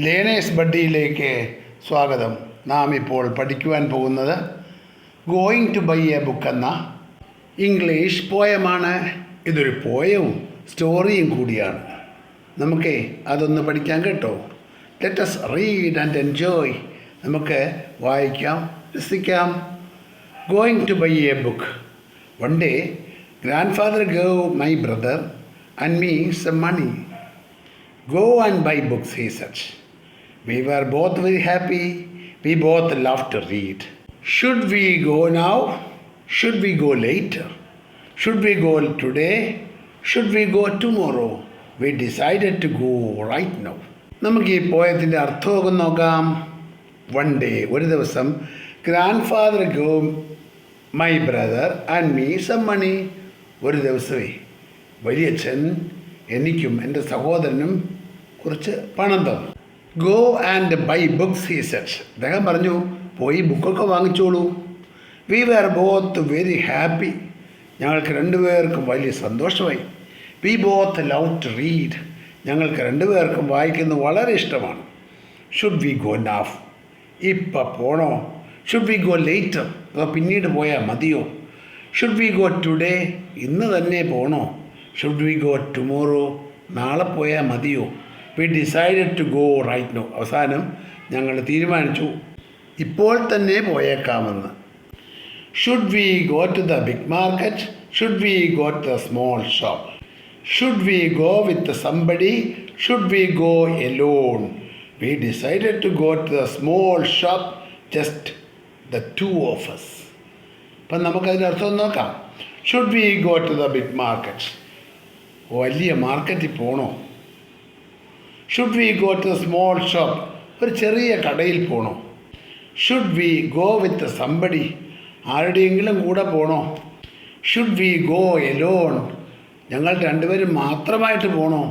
Learners ബഡ്ഡിയിലേക്ക് സ്വാഗതം. നാം ഇപ്പോൾ പഠിക്കുവാൻ പോകുന്നത് going to buy a book എന്ന ഇംഗ്ലീഷ് പോയമാണ്. ഇതൊരു പോയവും സ്റ്റോറിയും കൂടിയാണ്. നമുക്ക് അതൊന്ന് പഠിക്കാൻ കേട്ടോ. Let us read and enjoy. നമുക്ക് വായിക്കാം, രസിക്കാം. Going to buy a book. One day grandfather gave my brother and me some money. Go and buy books, he said. We were both very happy. We both loved to read. Should we go now? Should we go later? Should we go today? Should we go tomorrow? We decided to go right now. നമുക്ക് ഈ പോയത്തിൻ്റെ അർത്ഥമൊക്കെ നോക്കാം. One day, ഒരു ദിവസം, grand gave my brother and me some money. ഒരു ദിവസമേ വലിയച്ഛൻ എനിക്കും എൻ്റെ സഹോദരനും കുറച്ച് പണം തന്നു. Go and buy books, he said. അദ്ദേഹം പറഞ്ഞു, പോയി ബുക്കൊക്കെ വാങ്ങിച്ചോളൂ. We were both very happy. ഞങ്ങൾക്ക് രണ്ടുപേർക്കും വലിയ സന്തോഷമായി. We both love to read. ഞങ്ങൾക്ക് രണ്ടുപേർക്കും വായിക്കുന്നത് വളരെ ഇഷ്ടമാണ്. Should we go now? ഇപ്പം പോണോ? Should we go later? അതോ പിന്നീട് പോയാൽ മതിയോ? Should we go today? ഇന്ന് തന്നെ പോണോ? Should we go tomorrow? നാളെ പോയാൽ മതിയോ? We decided to go right now. അവസാനം ഞങ്ങൾ തീരുമാനിച്ചു ഇപ്പോൾ തന്നെ പോയേക്കാമെന്ന്. Should we go to the big market? Should we go to the small shop? Should we go with somebody? Should we go alone? We decided to go to the small shop, just the two of us. അപ്പം നമുക്കതിൻ്റെ അർത്ഥം നോക്കാം. Should we go to the big market? വലിയ മാർക്കറ്റിൽ പോകണോ? Should we go to the small shop? ഒരു ചെറിയ കടയിൽ പോകണോ? Should we go with somebody? ആരുടെയെങ്കിലും കൂടെ പോകണോ? Should we go alone? ഞങ്ങൾ രണ്ടുപേരും മാത്രമായിട്ട് പോകണോ?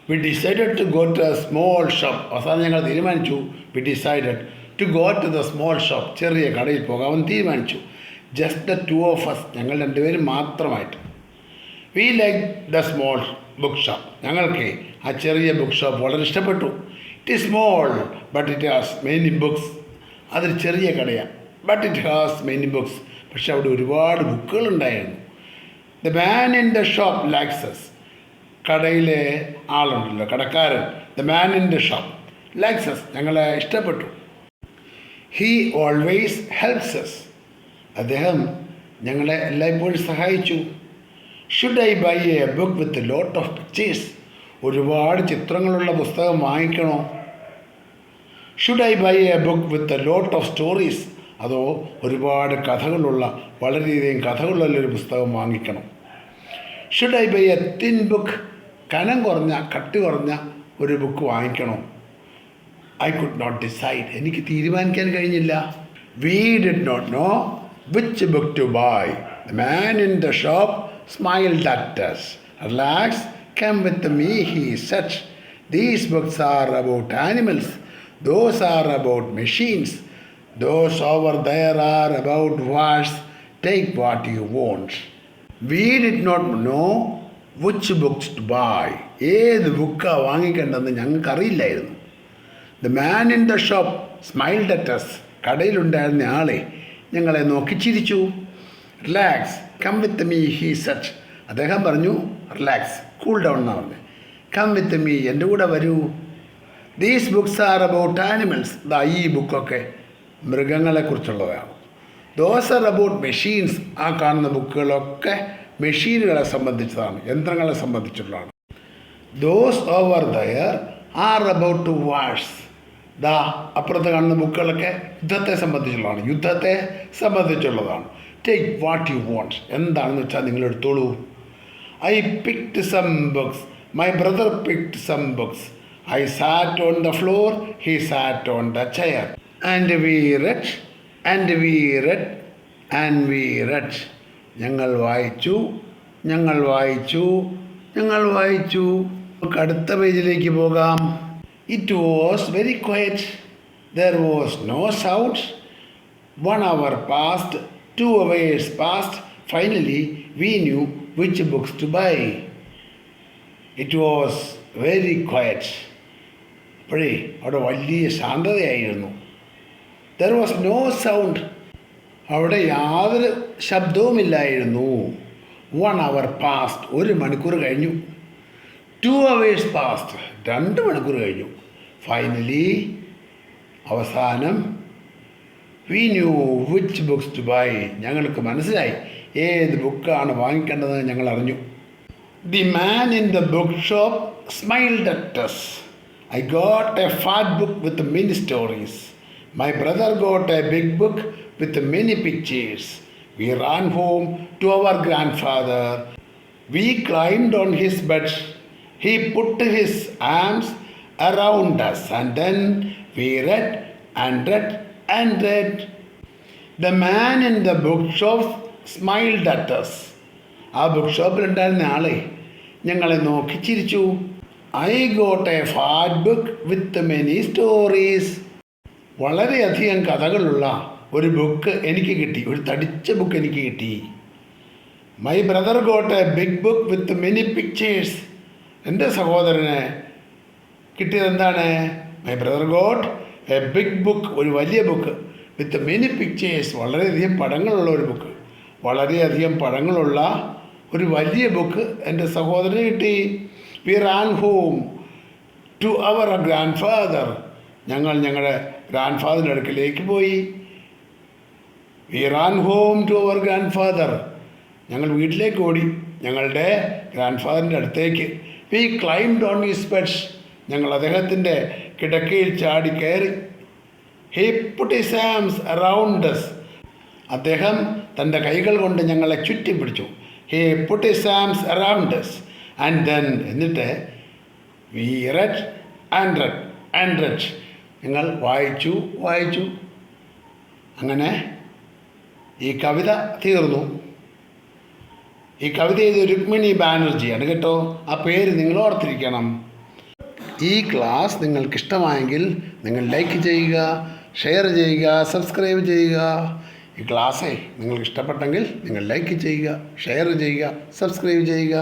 We decided to go to the small shop. അവസാനം ഞങ്ങൾ തീരുമാനിച്ചു. We decided to go to the small shop. ചെറിയ കടയിൽ പോകാമെന്ന് തീരുമാനിച്ചു. Just the two of us. ഞങ്ങൾ രണ്ടുപേരും മാത്രമായിട്ട്. We like the small book shop. ഞങ്ങൾക്ക് ആ ചെറിയ ബുക്ക് ഷോപ്പ് വളരെ ഇഷ്ടപ്പെട്ടു. It is small but it has many books. അതൊരു ചെറിയ കടയാണ്. But it has many books. പക്ഷെ അവിടെ ഒരുപാട് ബുക്കുകളുണ്ടായിരുന്നു. The man in the shop likes us. കടയിലെ ആളുണ്ടല്ലോ, കടക്കാരൻ. The man in the shop likes us. ഞങ്ങളെ ഇഷ്ടപ്പെട്ടു. He always helps us. അദ്ദേഹം ഞങ്ങളെ എല്ലായ്പ്പോഴും സഹായിച്ചു. Should I buy a book with lot of pictures? ഒരുപാട് ചിത്രങ്ങളുള്ള പുസ്തകം വാങ്ങിക്കണോ? Should I buy a book with lot of stories? അതോ ഒരുപാട് കഥകളുള്ള, വളരെയധികം കഥകളുള്ളൊരു പുസ്തകം വാങ്ങിക്കണം? Should I buy a thin book? കനം കുറഞ്ഞ, കട്ടി കുറഞ്ഞ ഒരു ബുക്ക് വാങ്ങിക്കണോ? I could not decide. എനിക്ക് തീരുമാനിക്കാൻ കഴിഞ്ഞില്ല. We did not know which book to buy. The man in the shop smiled at us. Relax, come with me, he said. These books are about animals. Those are about machines. Those over there are about wars. Take what you want. We did not know which books to buy. ഏത് ബുക്കാണ് വാങ്ങിക്കേണ്ടതെന്ന് ഞങ്ങൾക്കറിയില്ലായിരുന്നു. The man in the shop smiled at us. കടയിലുണ്ടായിരുന്ന ആളെ ഞങ്ങളെ നോക്കി ചിരിച്ചു. Relax, come with me, he said. അദ്ദേഹം പറഞ്ഞു, relax, cool down എന്നാണ് പറഞ്ഞത്. കം വിത്ത് മീ, എൻ്റെ കൂടെ വരൂ. These books are about animals. ഈ ബുക്കൊക്കെ മൃഗങ്ങളെക്കുറിച്ചുള്ളതാണ്. Those are about machines. ആ കാണുന്ന ബുക്കുകളൊക്കെ മെഷീനുകളെ സംബന്ധിച്ചതാണ്, യന്ത്രങ്ങളെ സംബന്ധിച്ചുള്ളതാണ്. Those over there are about wars. അപ്പുറത്ത് കാണുന്ന ബുക്കുകളൊക്കെ യുദ്ധത്തെ സംബന്ധിച്ചുള്ളതാണ്. Take what you want. എന്താണെന്ന് വെച്ചാൽ നിങ്ങൾ എടുത്തോളൂ. I picked some books. My brother picked some books. I sat on the floor. He sat on the chair. And we read and we read and we red. ഞങ്ങൾ വായിച്ചു, ഞങ്ങൾ വായിച്ചു, ഞങ്ങൾ വായിച്ചു. നമുക്ക് അടുത്ത പേജിലേക്ക് പോകാം. It was very quiet. There was no sound. 1 hour passed, 2 hours passed. Finally, we knew which books to buy. It was very quiet. അപ്പോഴേ അവിടെ വലിയ ശാന്തതയായിരുന്നു. There was no sound. അവിടെ യാതൊരു ശബ്ദവുമില്ലായിരുന്നു. 1 hour പാസ്റ്റ്. 1 മണിക്കൂർ കഴിഞ്ഞു. 2 hours പാസ്റ്റ്. 2 മണിക്കൂർ കഴിഞ്ഞു. ഫൈനലി അവസാനം we knew which books to buy. ഞങ്ങൾക്ക് മനസ്സിലായി ഏത് ബുക്കാണ് വാങ്ങിക്കേണ്ടതെന്ന് ഞങ്ങൾ അറിഞ്ഞു. The man in the book shop smiled at us. I got a fat book with many stories. My brother got a big book with many pictures. We ran home to our grandfather. We climbed on his bed. He put his arms around us and then we read and read and read. The man in the bookshop smiled at us. ആ book ഷോപ്പിലുണ്ടായിരുന്ന ആളെ ഞങ്ങളെ നോക്കി ചിരിച്ചു. I got a fat book with many stories. വളരെയധികം കഥകളുള്ള ഒരു book എനിക്ക് കിട്ടി. ഒരു തടിച്ച ബുക്ക് എനിക്ക് കിട്ടി. My brother got a big book with many pictures. എൻ്റെ സഹോദരന് കിട്ടിയത് എന്താണ്? My brother got a big book, ഒരു വലിയ ബുക്ക് വിത്ത് മെനി പിക്ചേഴ്സ്, വളരെയധികം പടങ്ങളുള്ള ഒരു ബുക്ക്. വളരെയധികം പടങ്ങളുള്ള ഒരു വലിയ ബുക്ക് എൻ്റെ സഹോദരന് കിട്ടി. We ran home to our grandfather. ഞങ്ങൾ ഞങ്ങളുടെ ഗ്രാൻഡ് ഫാദറിൻ്റെ അടുക്കലേക്ക് പോയി. We ran home to our grandfather. ഞങ്ങൾ വീട്ടിലേക്ക് ഓടി, ഞങ്ങളുടെ ഗ്രാൻഡ് ഫാദറിൻ്റെ അടുത്തേക്ക്. We climbed on his bed. ഞങ്ങൾ അദ്ദേഹത്തിൻ്റെ കിടക്കയിൽ ചാടി കയറി. He put his arms around us. അദ്ദേഹം തൻ്റെ കൈകൾ കൊണ്ട് ഞങ്ങളെ ചുറ്റിപ്പിടിച്ചു. He put his arms around us. And then, എന്നിട്ട് we read and read and read. ഞങ്ങൾ വായിച്ചു. അങ്ങനെ ഈ കവിത തീർന്നു. ഈ കവിത എഴുതിയ രുക്മിണി ബാനർജിയാണ് കേട്ടോ. ആ പേര് നിങ്ങൾ ഓർത്തിരിക്കണം. ഈ ക്ലാസ് നിങ്ങൾക്കിഷ്ടമായെങ്കിൽ നിങ്ങൾ ലൈക്ക് ചെയ്യുക, ഷെയർ ചെയ്യുക, സബ്സ്ക്രൈബ് ചെയ്യുക. ഈ ക്ലാസ്സേ നിങ്ങൾക്ക് ഇഷ്ടപ്പെട്ടെങ്കിൽ നിങ്ങൾ ലൈക്ക് ചെയ്യുക, ഷെയർ ചെയ്യുക, സബ്സ്ക്രൈബ് ചെയ്യുക.